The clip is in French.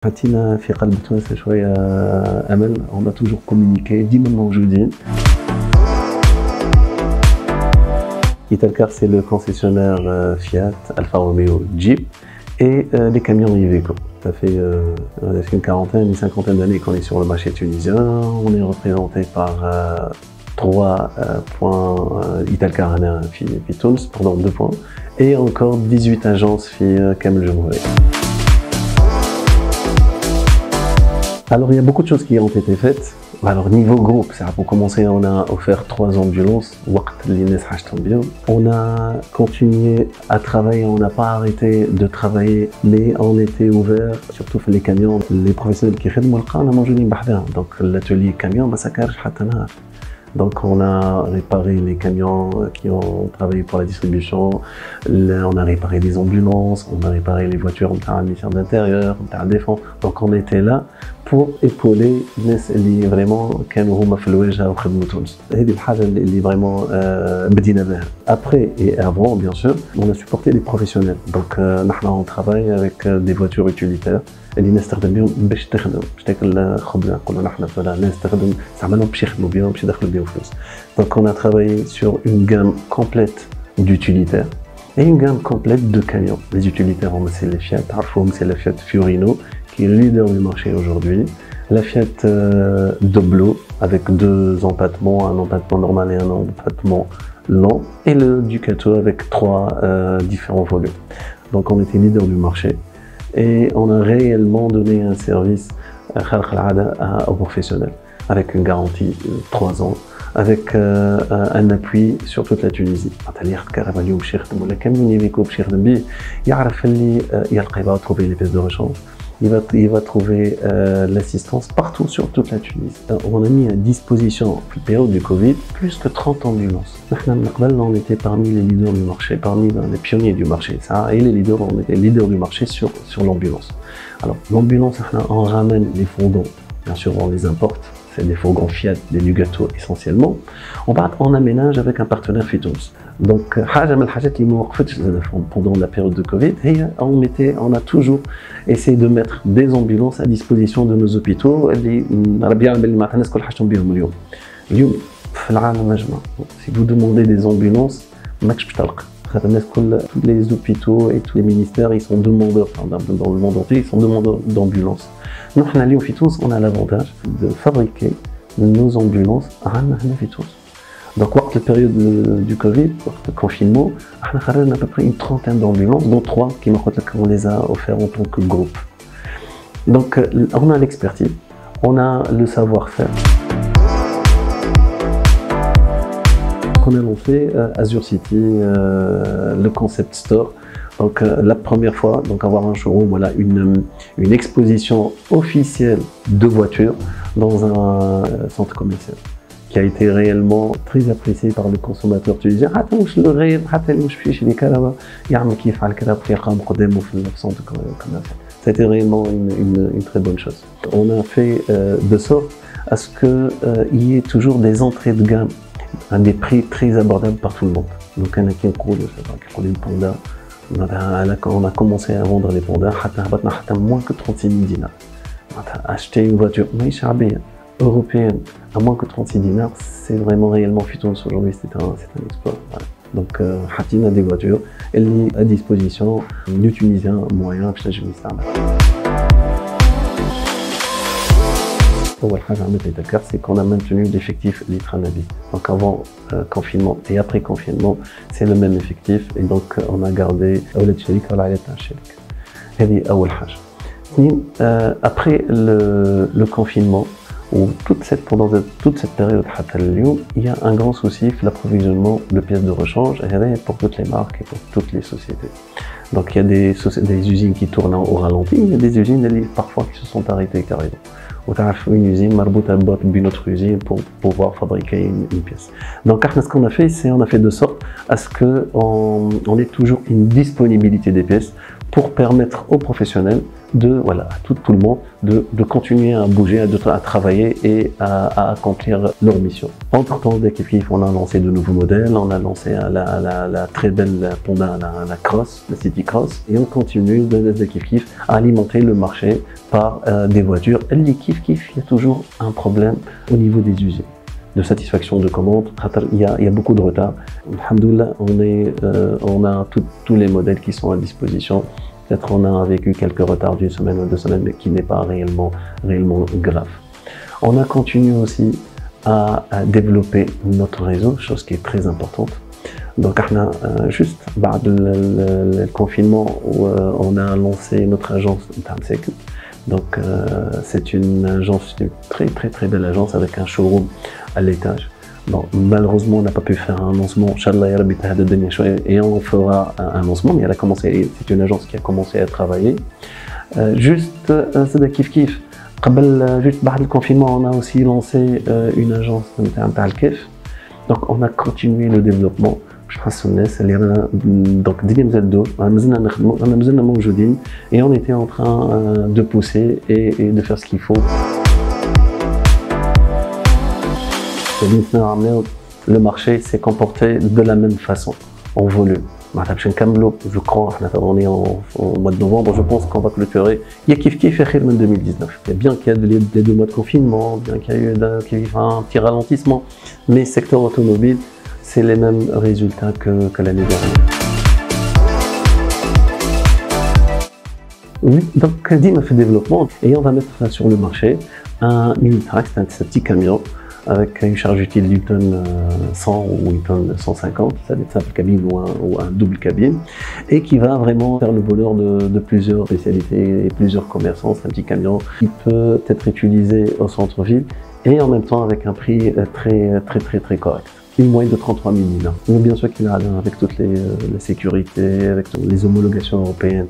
حطينا في قلب تونس شويه امل. on a toujours communiqué ديما موجودين. Italcar, c'est le concessionnaire Fiat, Alfa Romeo, Jeep et les camions Iveco. Ça fait une quarantaine, une cinquantaine d'années qu'on est sur le marché tunisien. On est représenté par 3 points Italcar في Tunis, pardon, 2 points, et encore 18 agences في كامل الجمهورية. Alors il y a beaucoup de choses qui ont été faites. Alors niveau groupe, pour commencer, on a offert 3 ambulances. On a continué à travailler, on n'a pas arrêté de travailler, mais on était ouvert, surtout les camions, les professionnels qui font donc l'atelier camion, ça cache. Donc on a réparé les camions qui ont travaillé pour la distribution, on a réparé les ambulances, on a réparé les voitures de la ministère de l'Intérieur, de la Défense. Donc on était là pour épauler الناس اللي vraiment كانوا هما في الواجهة وخدموا تونس. هذه الحاجة اللي vraiment بدينا بها. Après et avant bien sûr, on a supporté les professionnels. Donc on travaille avec des voitures utilitaires. اللي الناس تخدم بهم باش تخدم باش تاكل خبزه نقولوا نحن الناس تخدم استعملهم باش يخدموا بهم باش يدخلوا بهم فلوس. Donc on a travaillé sur une gamme complète d'utilitaires et une gamme complète de camions. Les utilitaires c'est les Fiat, c'est la Fiat Fiorino qui est le leader du marché aujourd'hui, la Fiat Doblo avec 2 empattements, un empattement normal et un empattement lent, et le Ducato avec 3 différents volumes. Donc on était leader du marché. Et on a réellement donné un service aux professionnels, avec une garantie de 3 ans, avec un appui sur toute la Tunisie. Trouver les pièces de rechange, il va trouver l'assistance partout sur toute la Tunisie. On a mis à disposition, en période du Covid, plus que 30 ambulances. On était parmi les leaders du marché, parmi les pionniers du marché. Et les leaders, on était leaders du marché sur l'ambulance. Alors l'ambulance, on ramène les fourgons, bien sûr on les importe. C'est des fourgons Fiat, des Ducato essentiellement. On aménage avec un partenaire Fitons. Donc, pendant la période de Covid, on a toujours essayé de mettre des ambulances à disposition de nos hôpitaux. Si vous demandez des ambulances, tous les hôpitaux et tous les ministères, ils sont demandeurs, dans le monde entier, ils sont demandeurs d'ambulances. Nous, on a l'avantage de fabriquer nos ambulances à Fitous. Donc, lors de la période du Covid, lors du confinement, on a à peu près une trentaine d'ambulances, dont 3 qu'on les a offerts en tant que groupe. Donc, on a l'expertise, on a le savoir-faire. On a lancé Azure City, le concept store. Donc la première fois, donc avoir un showroom, voilà, une exposition officielle de voitures dans un centre commercial, qui a été réellement très apprécié par les consommateurs tunisiens. C'était réellement une très bonne chose. On a fait de sorte à ce qu'il y ait toujours des entrées de gamme à des prix très abordables par tout le monde. Donc une Panda, on a commencé à vendre les pandas à moins que 36 000 dinars. Acheter une voiture européenne à moins que 36 dinars, c'est vraiment réellement Fitons aujourd'hui, c'est un exploit. Voilà. Donc, on a des voitures à disposition du Tunisien moyen. C'est qu'on a maintenu l'effectif Litranabi. Donc avant confinement et après confinement, c'est le même effectif, et donc on a gardé après le confinement, ou pendant toute cette période, il y a un grand souci, l'approvisionnement de pièces de rechange, pour toutes les marques et pour toutes les sociétés. Donc il y a des usines qui tournent au ralenti, il y a des usines parfois qui se sont arrêtées carrément. Une usine marboute d'une autre usine pour pouvoir fabriquer une pièce. Donc ce qu'on a fait, c'est on a fait de sorte à ce qu'on ait toujours une disponibilité des pièces pour permettre aux professionnels voilà, tout le monde de continuer à bouger, à travailler et à accomplir leur mission. Entre-temps, dès qu'on a lancé de nouveaux modèles, on a lancé la très belle Panda, la Cross, la City Cross, et on continue de à alimenter le marché par des voitures. Il y a toujours un problème au niveau des usines de satisfaction de commande. Il y a beaucoup de retard. Alhamdoulilah, on a tous les modèles qui sont à disposition. Peut-être on a vécu quelques retards d'une semaine ou 2 semaines, mais qui n'est pas réellement grave. On a continué aussi à développer notre réseau, chose qui est très importante. Donc, juste le confinement, on a lancé notre agence Tamsek. Donc, c'est une agence, une très belle agence avec un showroom à l'étage. Bon, malheureusement, on n'a pas pu faire un lancement. Inch'Allah, et on fera un lancement, mais elle a commencé. C'est une agence qui a commencé à travailler. Juste, c'est kiff kiff. Juste après le confinement, on a aussi lancé une agence de donc, on a continué le développement. Donc, et on était en train de pousser et de faire ce qu'il faut. Le marché s'est comporté de la même façon, en volume. Je crois, on est au mois de novembre, je pense qu'on va clôturer. Il y a kiff kiff en 2019. Bien qu'il y ait les 2 mois de confinement, bien qu'il y ait eu un petit ralentissement, mais secteur automobile, c'est les mêmes résultats que l'année dernière. Oui, donc Dima fait développement et on va mettre sur le marché un Unitrack, c'est un petit camion avec une charge utile d'une tonne 100 ou une tonne 150, ça va être simple cabine ou un double cabine, et qui va vraiment faire le bonheur de plusieurs spécialités et plusieurs commerçants. C'est un petit camion qui peut être utilisé au centre-ville et en même temps avec un prix très correct. Une moyenne de 33 000 dinars. Mais bien sûr qu'il a avec toutes les sécurités, avec les homologations européennes.